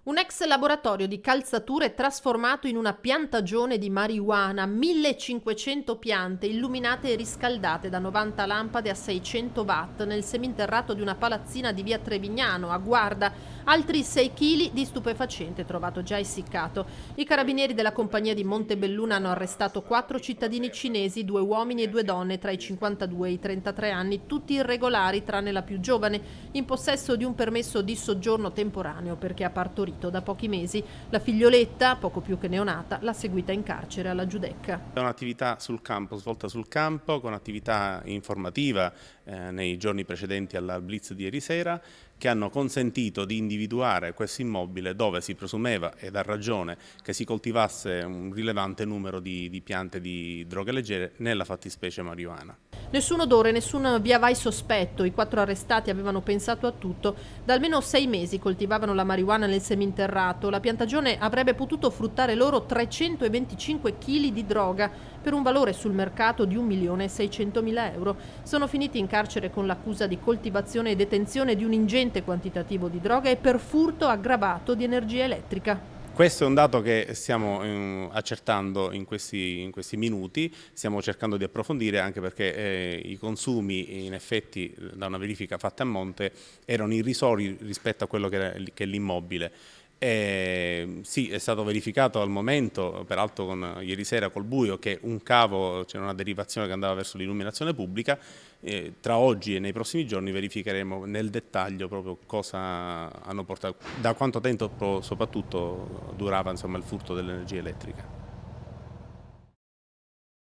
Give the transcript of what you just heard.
Un ex laboratorio di calzature trasformato in una piantagione di marijuana, 1500 piante illuminate e riscaldate da 90 lampade a 600 watt nel seminterrato di una palazzina di via Trevignano, a Guarda, altri 6 kg di stupefacente trovato già essiccato. I carabinieri della compagnia di Montebelluna hanno arrestato 4 cittadini cinesi, 2 uomini e 2 donne tra i 52 e i 33 anni, tutti irregolari tranne la più giovane, in possesso di un permesso di soggiorno temporaneo perché ha partorito da pochi mesi. La figlioletta, poco più che neonata, l'ha seguita in carcere alla Giudecca. È un'attività sul campo, svolta sul campo, con attività informativa nei giorni precedenti al blitz di ieri sera, che hanno consentito di individuare questo immobile dove si presumeva, ed ha ragione, che si coltivasse un rilevante numero di piante di droghe leggere, nella fattispecie marijuana. Nessun odore, nessun via vai sospetto. I 4 arrestati avevano pensato a tutto. Da almeno 6 mesi coltivavano la marijuana nel seminterrato. La piantagione avrebbe potuto fruttare loro 325 kg di droga per un valore sul mercato di 1.600.000 euro. Sono finiti in carcere con l'accusa di coltivazione e detenzione di un ingente quantitativo di droga e per furto aggravato di energia elettrica. Questo è un dato che stiamo accertando in questi minuti, stiamo cercando di approfondire, anche perché i consumi in effetti da una verifica fatta a monte erano irrisori rispetto a quello che è l'immobile. Sì, è stato verificato al momento, peraltro ieri sera col buio, che un cavo, c'era una derivazione che andava verso l'illuminazione pubblica. Tra oggi e nei prossimi giorni verificheremo nel dettaglio proprio cosa hanno portato, da quanto tempo soprattutto durava, insomma, il furto dell'energia elettrica.